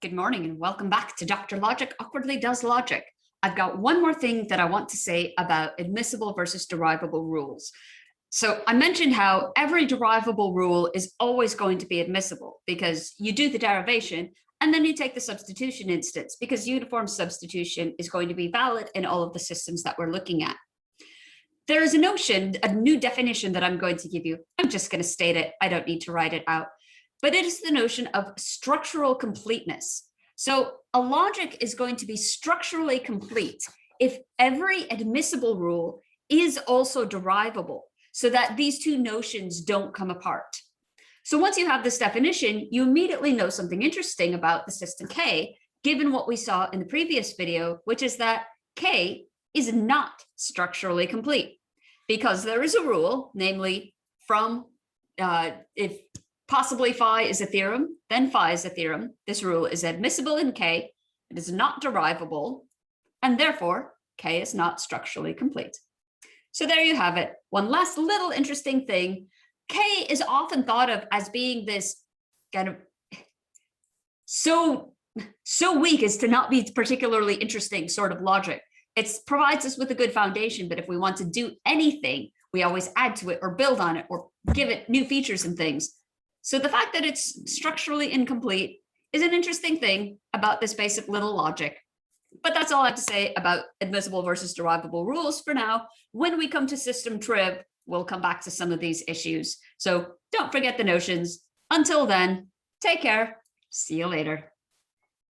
Good morning and welcome back to Dr. Logic Awkwardly Does Logic. I've got one more thing that I want to say about admissible versus derivable rules. So I mentioned how every derivable rule is always going to be admissible because you do the derivation and then you take the substitution instance because uniform substitution is going to be valid in all of the systems that we're looking at. There is a notion, a new definition that I'm going to give you. I'm just going to state it. I don't need to write it out. But it is the notion of structural completeness. So a logic is going to be structurally complete if every admissible rule is also derivable, so that these two notions don't come apart. So once you have this definition, you immediately know something interesting about the system K, given what we saw in the previous video, which is that K is not structurally complete because there is a rule, namely from if possibly phi is a theorem, then phi is a theorem. This rule is admissible in K, it is not derivable, and therefore K is not structurally complete. So there you have it. One last little interesting thing. K is often thought of as being this kind of so weak as to not be particularly interesting sort of logic. It provides us with a good foundation, but if we want to do anything, we always add to it or build on it or give it new features and things. So the fact that it's structurally incomplete is an interesting thing about this basic little logic. But that's all I have to say about admissible versus derivable rules for now. When we come to system trib, we'll come back to some of these issues. So don't forget the notions. Until then, take care. See you later.